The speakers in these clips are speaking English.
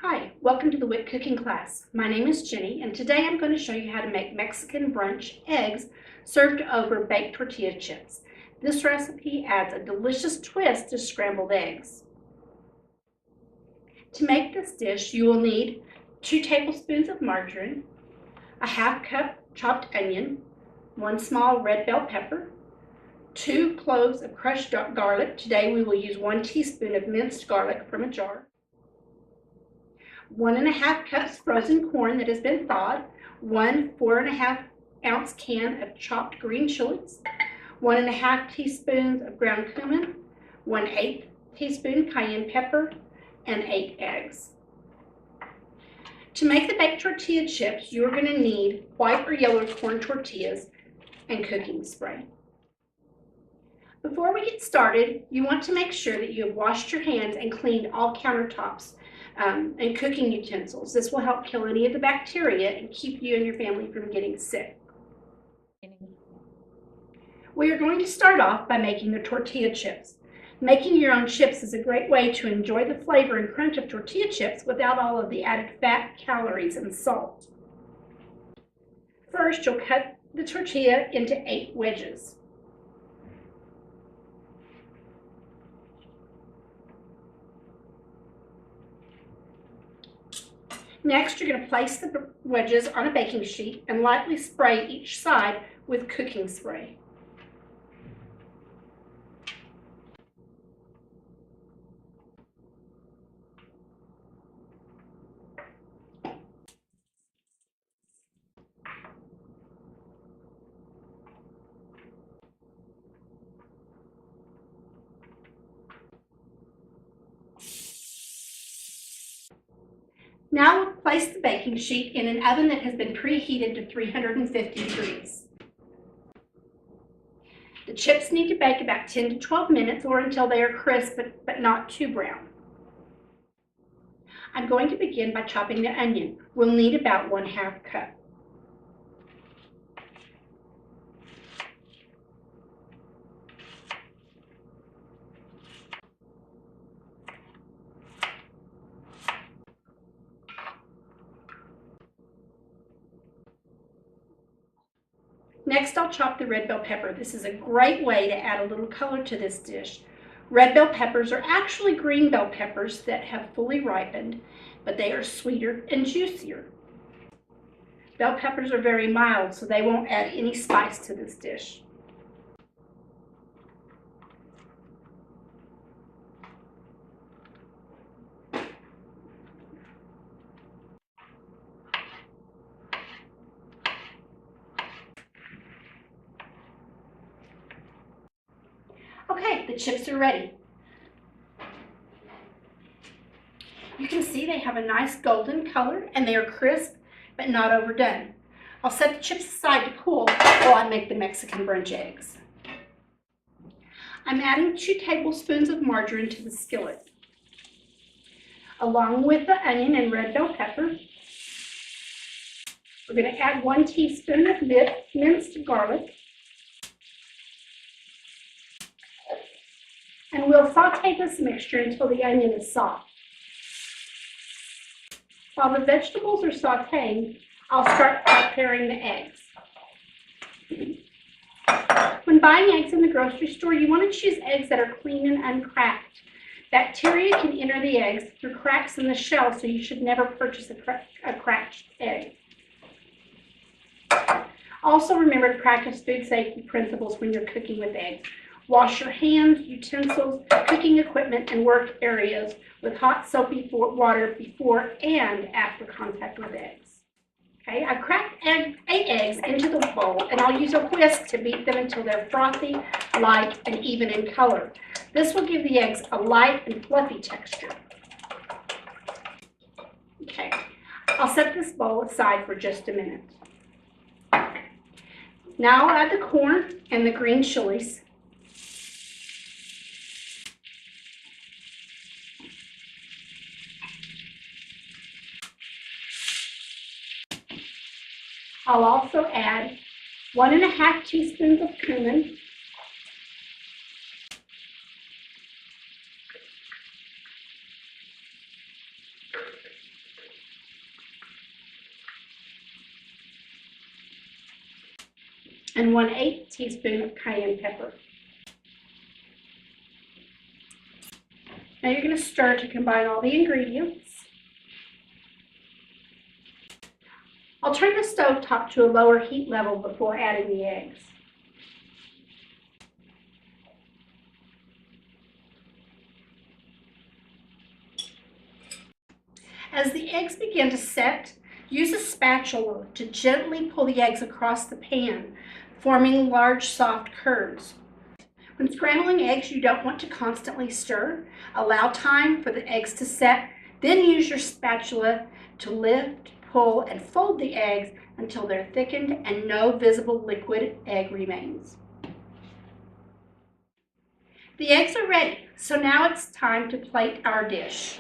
Hi, welcome to the WIC cooking class. My name is Jenny, and today I'm going to show you how to make Mexican brunch eggs served over baked tortilla chips. This recipe adds a delicious twist to scrambled eggs. To make this dish, you will need 2 tablespoons of margarine, a ½ cup chopped onion, 1 small red bell pepper, 2 cloves of crushed garlic. Today we will use 1 teaspoon of minced garlic from a jar, 1½ cups frozen corn that has been thawed, 1 4½ ounce can of chopped green chilies, 1½ teaspoons of ground cumin, 1/8 teaspoon cayenne pepper, and 8 eggs. To make the baked tortilla chips, you are going to need white or yellow corn tortillas and cooking spray. Before we get started, you want to make sure that you have washed your hands and cleaned all countertops and cooking utensils. This will help kill any of the bacteria and keep you and your family from getting sick. We are going to start off by making the tortilla chips. Making your own chips is a great way to enjoy the flavor and crunch of tortilla chips without all of the added fat, calories, and salt. First, you'll cut the tortilla into 8 wedges. Next, you're going to place the wedges on a baking sheet and lightly spray each side with cooking spray. Now we'll place the baking sheet in an oven that has been preheated to 350 degrees. The chips need to bake about 10 to 12 minutes or until they are crisp but not too brown. I'm going to begin by chopping the onion. We'll need about 1/2 cup. Next, I'll chop the red bell pepper. This is a great way to add a little color to this dish. Red bell peppers are actually green bell peppers that have fully ripened, but they are sweeter and juicier. Bell peppers are very mild, so they won't add any spice to this dish. Okay, the chips are ready. You can see they have a nice golden color and they are crisp but not overdone. I'll set the chips aside to cool while I make the Mexican brunch eggs. I'm adding 2 tablespoons of margarine to the skillet. Along with the onion and red bell pepper, we're going to add 1 teaspoon of minced garlic. And we'll saute this mixture until the onion is soft. While the vegetables are sauteing, I'll start preparing the eggs. When buying eggs in the grocery store, you want to choose eggs that are clean and uncracked. Bacteria can enter the eggs through cracks in the shell, so you should never purchase a cracked egg. Also, remember to practice food safety principles when you're cooking with eggs. Wash your hands, utensils, cooking equipment, and work areas with hot soapy water before and after contact with eggs. Okay, I cracked 8 eggs into the bowl, and I'll use a whisk to beat them until they're frothy, light, and even in color. This will give the eggs a light and fluffy texture. Okay, I'll set this bowl aside for just a minute. Now I'll add the corn and the green chilies. I'll also add 1½ teaspoons of cumin, and 1/8 teaspoon of cayenne pepper. Now you're going to stir to combine all the ingredients. I'll turn the stove top to a lower heat level before adding the eggs. As the eggs begin to set, use a spatula to gently pull the eggs across the pan, forming large soft curds. When scrambling eggs, you don't want to constantly stir. Allow time for the eggs to set, then use your spatula to lift, pull, and fold the eggs until they're thickened and no visible liquid egg remains. The eggs are ready, so now it's time to plate our dish.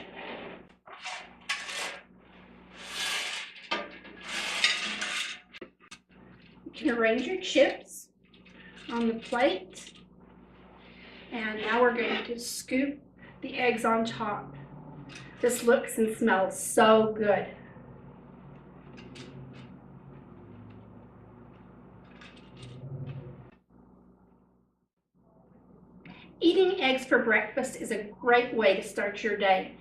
You can arrange your chips on the plate. And now we're going to scoop the eggs on top. This looks and smells so good. Eating eggs for breakfast is a great way to start your day.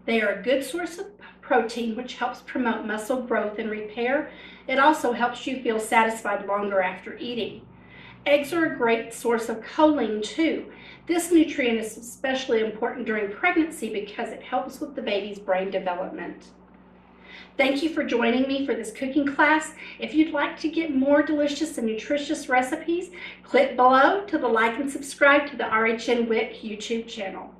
They are a good source of protein, which helps promote muscle growth and repair. It also helps you feel satisfied longer after eating. Eggs are a great source of choline too. This nutrient is especially important during pregnancy because it helps with the baby's brain development. Thank you for joining me for this cooking class. If you'd like to get more delicious and nutritious recipes, click below to like and subscribe to the RHN WIC YouTube channel.